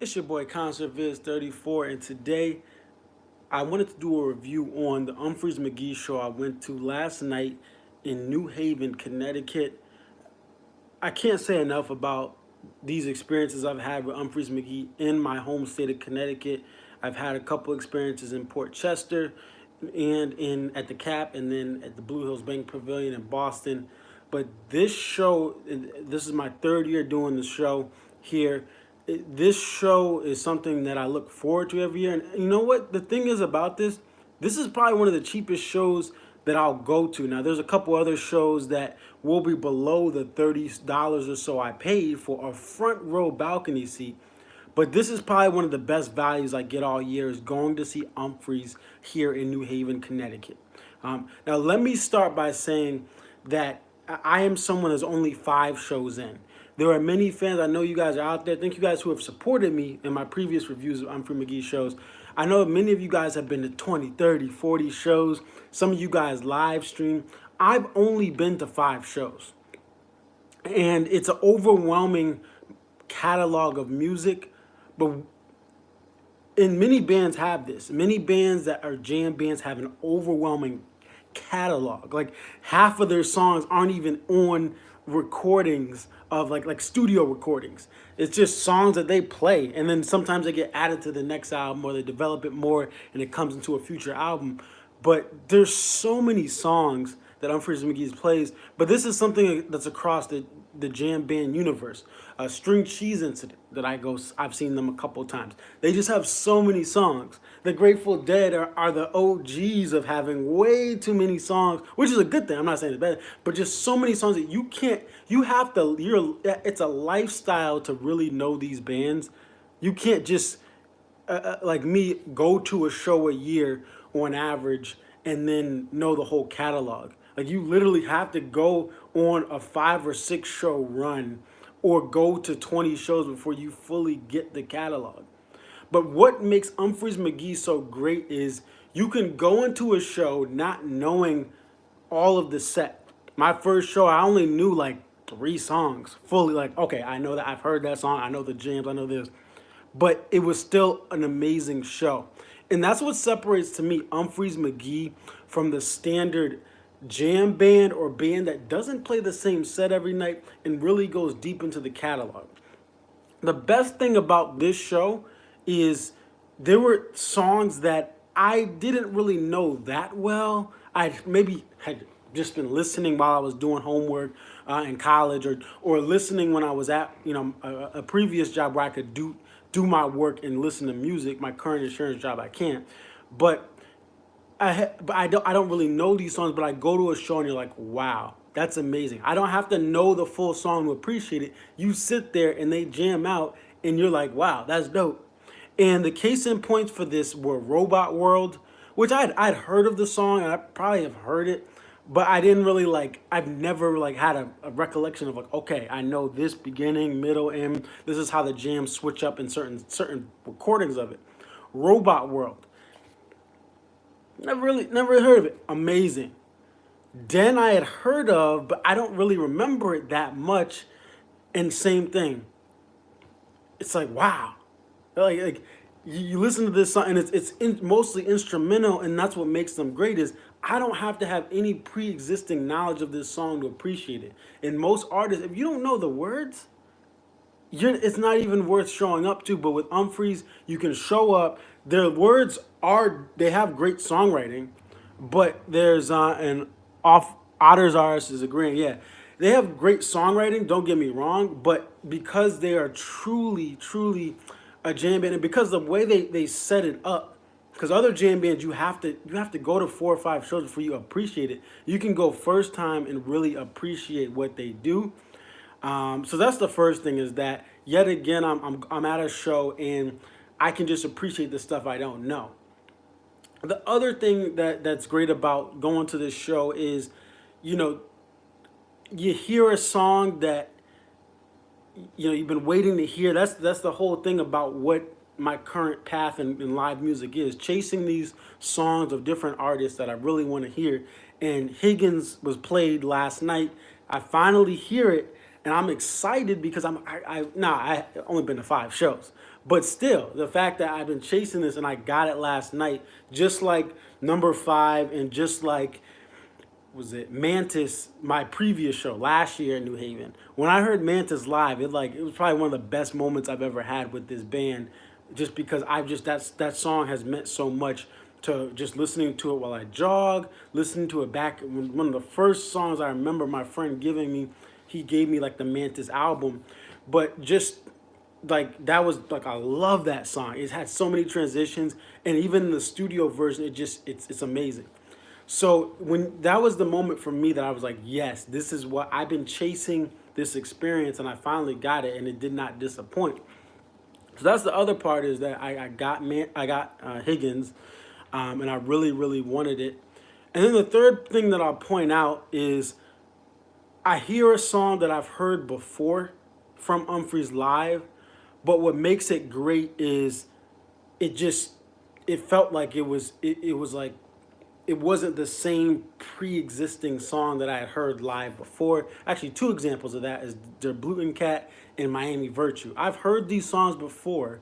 It's your boy ConcertViz34, and today I wanted to do a review on the Umphrey's McGee show I went to last night in New Haven, Connecticut. I can't say enough about these experiences I've had with Umphrey's McGee in my home state of Connecticut. I've had a couple experiences in Port Chester and in at the Cap, and then at the Blue Hills Bank Pavilion in Boston. But this show, this is my third year doing the show here. This show is something that I look forward to every year. And you know what? The thing is about this is probably one of the cheapest shows that I'll go to. Now, there's a couple other shows that will be below the $30 or so I paid for a front row balcony seat. But this is probably one of the best values I get all year is going to see Umphrey's here in New Haven, Connecticut. Now, let me start by saying that I am someone that's only 5 shows in. There are many fans. I know you guys are out there. Thank you guys who have supported me in my previous reviews of Umphrey McGee shows. I know many of you guys have been to 20, 30, 40 shows. Some of you guys live stream. I've only been to 5 shows. And it's an overwhelming catalog of music. But and many bands have this. Many bands that are jam bands have an overwhelming catalog. Like half of their songs aren't even on recordings of like studio recordings. It's just songs that they play, and then sometimes they get added to the next album or they develop it more and it comes into a future album. But there's so many songs that Umphrey McGee plays. But this is something that's across the jam band universe. String Cheese Incident that I've seen them a couple times. They just have so many songs. The Grateful Dead are the OGs of having way too many songs, which is a good thing. I'm not saying it's bad, but just so many songs that it's a lifestyle to really know these bands. You can't just like me, go to a show a year on average and then know the whole catalog. Like you literally have to go on a 5 or 6 show run or go to 20 shows before you fully get the catalog. But what makes Umphrey's McGee so great is you can go into a show not knowing all of the set. My first show, I only knew like 3 songs fully. Like, okay, I know that I've heard that song. I know the jams. I know this, but it was still an amazing show. And that's what separates to me Umphrey's McGee from the standard jam band or band that doesn't play the same set every night and really goes deep into the catalog. The best thing about this show is there were songs that I didn't really know that well. I maybe had just been listening while I was doing homework in college, or listening when I was at a previous job where I could do my work and listen to music. My current insurance job I can't, but I don't really know these songs. But I go to a show and you're like, wow, that's amazing. I don't have to know the full song to appreciate it. You sit there and they jam out and you're like, wow, that's dope. And the case in points for this were Robot World, which I'd heard of the song and I probably have heard it, but I didn't really like. I've never like had a recollection of like, okay, I know this beginning, middle, end. This is how the jams switch up in certain recordings of it. Robot World, never heard of it. Amazing. Den I had heard of, but I don't really remember it that much. And same thing. It's like wow, like you listen to this song and it's mostly instrumental, and that's what makes them great. Is I don't have to have any pre-existing knowledge of this song to appreciate it. And most artists, if you don't know the words, it's not even worth showing up to. But with Umphrey's, you can show up. Their words they have great songwriting, but there's and off Otters Artists is agreeing. Yeah, they have great songwriting. Don't get me wrong, but because they are truly a jam band, and because the way they set it up, because other jam bands you have to go to 4 or 5 shows before you appreciate it. You can go first time and really appreciate what they do. So that's the first thing, is that yet again I'm at a show and I can just appreciate the stuff I don't know. The other thing that's great about going to this show is, you know, you hear a song that you've been waiting to hear. That's the whole thing about what my current path in live music is, chasing these songs of different artists that I really want to hear. And Higgins was played last night. I finally hear it. and I'm excited because I only been to 5 shows, but still the fact that I've been chasing this and I got it last night, just like number 5 and just like was it Mantis, my previous show last year in New Haven. When I heard Mantis live, it was probably one of the best moments I've ever had with this band, just because I've just that song has meant so much to just listening to it while I jog, listening to it back. One of the first songs I remember my friend giving me, he gave me like the Mantis album, but just like that was like I love that song. It had so many transitions, and even in the studio version, it's amazing. So when that was the moment for me that I was like, yes, this is what I've been chasing, this experience, and I finally got it, and it did not disappoint. So that's the other part, is that I got Higgins, and I really really wanted it. And then the third thing that I'll point out is I hear a song that I've heard before from Umphrey's live, but what makes it great is it just it felt like it was like it wasn't the same pre-existing song that I had heard live before. Actually, two examples of that is Der Bluten Cat and Miami Virtue. I've heard these songs before,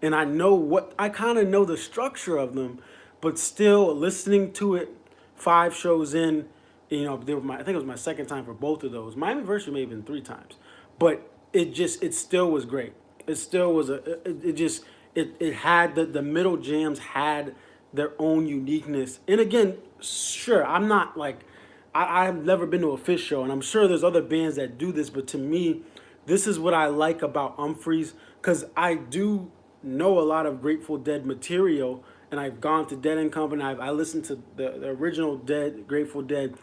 and I kind of know the structure of them, but still listening to it 5 shows in, I think it was my second time for both of those. Miami Virtue may have been 3 times, but it still was great. It still was it had the middle jams had their own uniqueness. And again, sure, I'm not like I've never been to a Fish show, and I'm sure there's other bands that do this, but to me, this is what I like about Umphrey's, because I do know a lot of Grateful Dead material, and I've gone to Dead and Company. I listened to the original Grateful Dead,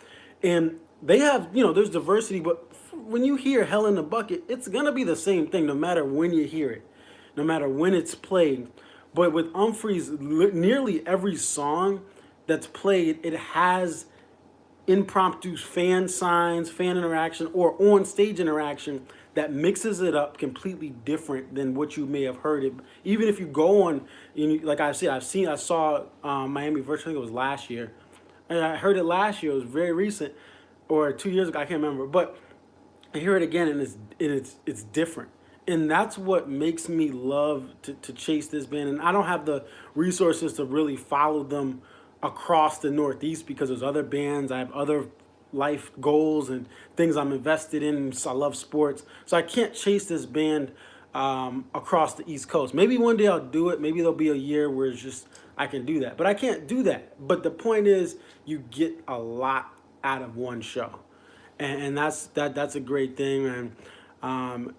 and they have, there's diversity, but when you hear Hell in the Bucket, it's gonna be the same thing no matter when you hear it, no matter when it's played. But with Umphrey's, nearly every song that's played, it has impromptu fan signs, fan interaction, or on stage interaction that mixes it up completely different than what you may have heard it. Even if you go on, like I said, I saw Miami Virtual, I think it was last year. And I heard it last year, it was very recent, or 2 years ago, I can't remember. But I hear it again, and it's different. And that's what makes me love to chase this band. And I don't have the resources to really follow them across the Northeast, because there's other bands. I have other life goals and things I'm invested in. So I love sports. So I can't chase this band across the East Coast. Maybe one day I'll do it. Maybe there'll be a year where it's just I can do that. But I can't do that. But the point is, you get a lot out of one show. And that's a great thing. And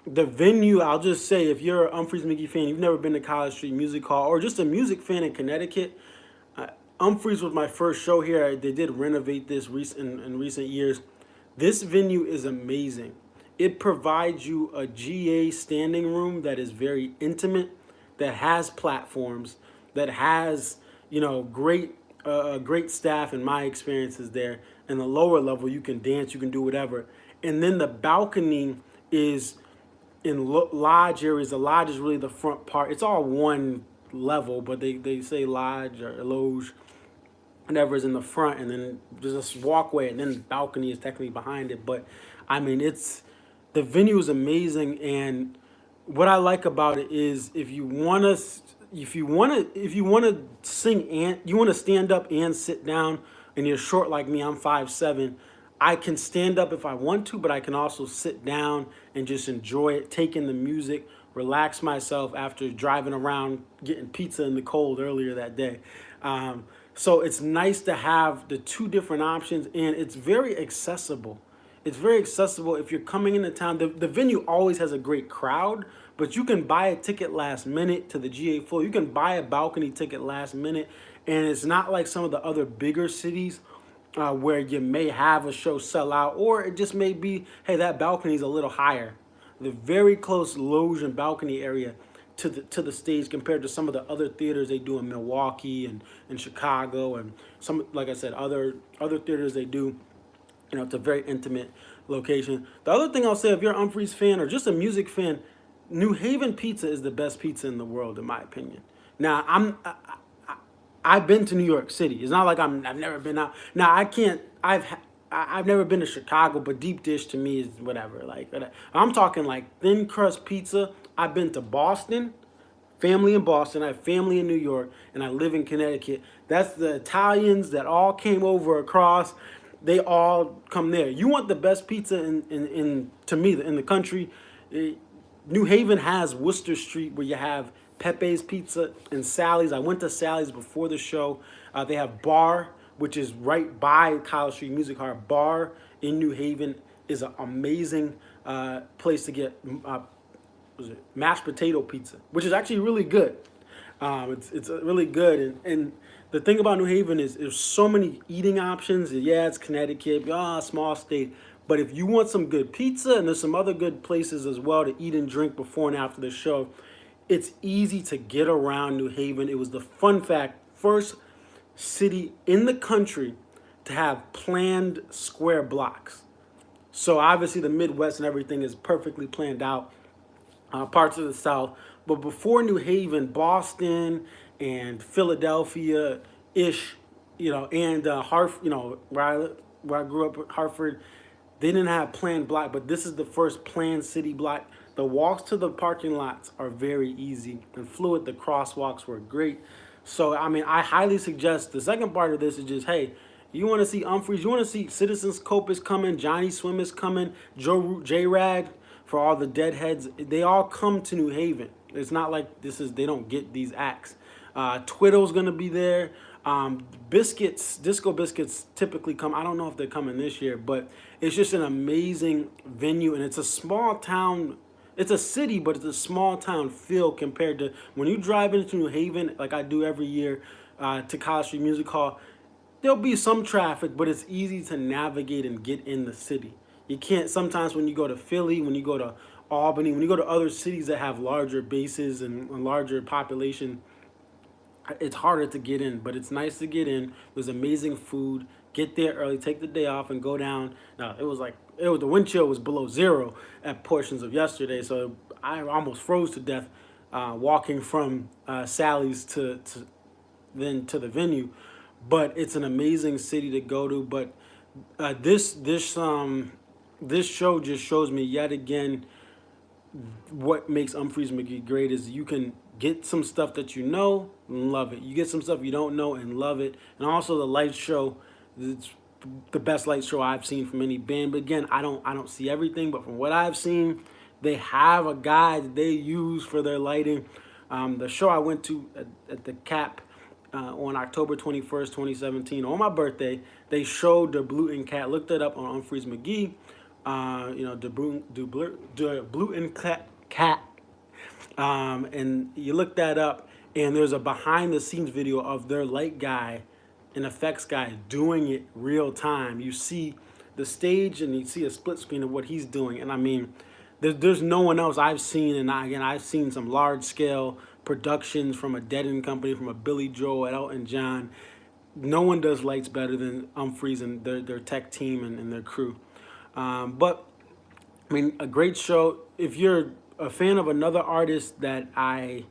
the venue, I'll just say, if you're an Umphrey's McGee fan, you've never been to College Street Music Hall, or just a music fan in Connecticut, Umphrey's was my first show here. They did renovate this in recent years. This venue is amazing. It provides you a GA standing room that is very intimate, that has platforms, that has great staff. In my experiences there, and the lower level, you can dance, you can do whatever, and then the balcony is in lodge areas. The lodge is really the front part. It's all one level, but they say lodge or loge, whatever is in the front, and then there's this walkway, and then the balcony is technically behind it. But I mean, the venue is amazing, and what I like about it is if you wanna sing and you wanna stand up and sit down, and you're short like me, I'm 5'7", I can stand up if I want to, but I can also sit down and just enjoy it, take in the music, relax myself after driving around getting pizza in the cold earlier that day. So it's nice to have the two different options, and it's very accessible. It's very accessible if you're coming into town. The venue always has a great crowd, but you can buy a ticket last minute to the GA floor. You can buy a balcony ticket last minute, and it's not like some of the other bigger cities where you may have a show sell out, or it just may be, hey, that balcony is a little higher. The very close loge and balcony area to the stage compared to some of the other theaters they do in Milwaukee and in Chicago, and some, like I said, other theaters they do. It's a very intimate location. The other thing I'll say, if you're an Umphrey's fan or just a music fan, New Haven pizza is the best pizza in the world, in my opinion. Now, I've been to New York City. It's not like I've never been out. Now, I can't. I've never been to Chicago, but deep dish to me is whatever. Like I'm talking like thin crust pizza. I've been to Boston, family in Boston. I have family in New York, and I live in Connecticut. That's the Italians that all came over across. They all come there. You want the best pizza in to me in the country. eh, New Haven has Worcester Street where you have Pepe's Pizza and Sally's. I went to Sally's before the show. They have Bar, which is right by College Street Music Hall. Bar in New Haven is an amazing place to get was it mashed potato pizza, which is actually really good. It's really good, and the thing about New Haven is there's so many eating options. Yeah, it's Connecticut, small state, but if you want some good pizza, and there's some other good places as well to eat and drink before and after the show, it's easy to get around New Haven. It was the fun fact first city in the country to have planned square blocks. So obviously the Midwest and everything is perfectly planned out, parts of the South. But before New Haven, Boston and Philadelphia ish, and Hartford, where I grew up, Hartford, they didn't have planned block, but this is the first planned city block. The walks to the parking lots are very easy and fluid. The crosswalks were great. So, I mean, I highly suggest the second part of this is just, hey, you want to see Umphrey's, you want to see Citizens Cope is coming, Johnny Swim is coming, J Rag for all the deadheads. They all come to New Haven. It's not like they don't get these acts. Twiddle's going to be there. Biscuits, Disco Biscuits typically come. I don't know if they're coming this year, but it's just an amazing venue, and it's a small town. It's a city, but it's a small town feel compared to when you drive into New Haven, like I do every year, to College Street Music Hall. There'll be some traffic, but it's easy to navigate and get in the city. You can't sometimes when you go to Philly, when you go to Albany, when you go to other cities that have larger bases and larger population, it's harder to get in, but it's nice to get in. There's amazing food. Get there early, take the day off, and go down. Now the wind chill was below zero at portions of yesterday, so I almost froze to death walking from Sally's to then to the venue. But it's an amazing city to go to. But this show just shows me yet again what makes Umphrey's McGee great is you can get some stuff that you know and love it. You get some stuff you don't know and love it. And also the light show, it's the best light show I've seen from any band. But again, I don't see everything, but from what I've seen, they have a guy that they use for their lighting. The show I went to at the Cap on October 21st, 2017, on my birthday, they showed the Blue and Cat. Looked it up on Umphrey's McGee. The Blue and Cat. And you look that up, and there's a behind the scenes video of their light guy and effects guy doing it real time. You see the stage and you see a split screen of what he's doing. And I mean, there's no one else I've seen. And I've seen some large scale productions from a Dead End Company, from a Billy Joel, Elton John. No one does lights better than Umphrey's and their tech team and their crew. But I mean, a great show. If you're a fan of another artist that I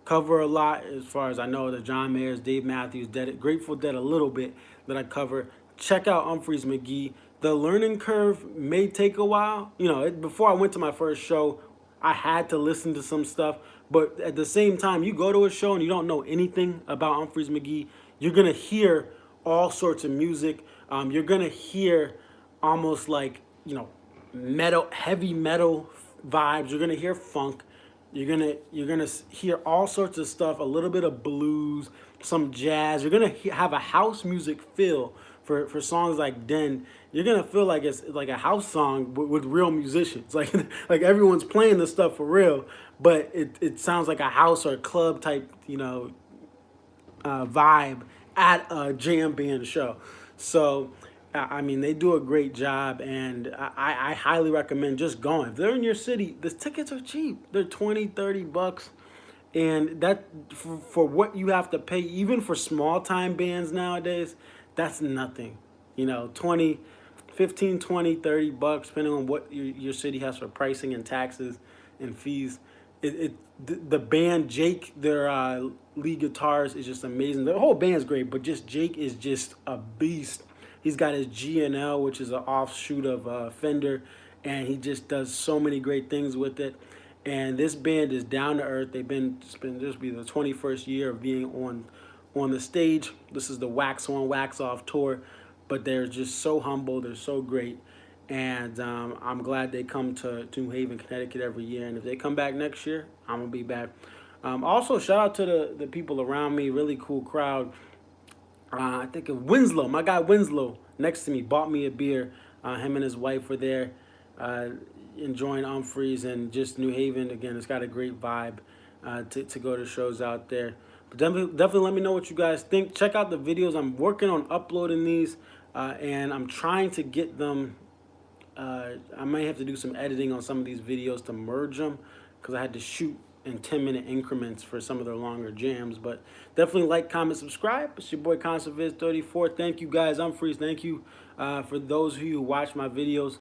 cover a lot, as far as I know, the John Mayers, Dave Matthews, Grateful Dead a little bit that I cover, check out Umphrey's McGee. The learning curve may take a while. Before I went to my first show, I had to listen to some stuff. But at the same time, you go to a show and you don't know anything about Umphrey's McGee, you're going to hear all sorts of music. You're going to hear almost like, metal, heavy metal vibes. You're gonna hear funk. You're gonna hear all sorts of stuff. A little bit of blues, some jazz. You're gonna have a house music feel for songs like Den. You're gonna feel like it's like a house song with real musicians. Like everyone's playing this stuff for real, but it sounds like a house or a club type vibe at a jam band show. So I mean, they do a great job, and I highly recommend just going. If they're in your city, the tickets are cheap. They're $20-$30, and that for what you have to pay, even for small time bands nowadays, that's nothing. 20, 15, 20, $30, depending on what your city has for pricing and taxes and fees. The band Jake, their lead guitarist is just amazing. The whole band's great, but just Jake is just a beast. He's got his G&L, which is an offshoot of Fender, and he just does so many great things with it. And this band is down to earth. It's been this will be the 21st year of being on the stage. This is the wax on, wax off tour, but they're just so humble. They're so great, and I'm glad they come to New Haven, Connecticut every year. And if they come back next year, I'm gonna be back. Also, shout out to the people around me. Really cool crowd. I think of Winslow. My guy Winslow next to me bought me a beer. Him and his wife were there, uh, enjoying Umphrey's, and just New Haven. Again, it's got a great vibe to go to shows out there. But definitely let me know what you guys think. Check out the videos. I'm working on uploading these, and I'm trying to get them. I might have to do some editing on some of these videos to merge them, because I had to shoot in 10-minute increments for some of their longer jams. But definitely like, comment, subscribe. It's your boy ConcertViz34. Thank you guys, Umphrey's. Thank you for those of you who watch my videos.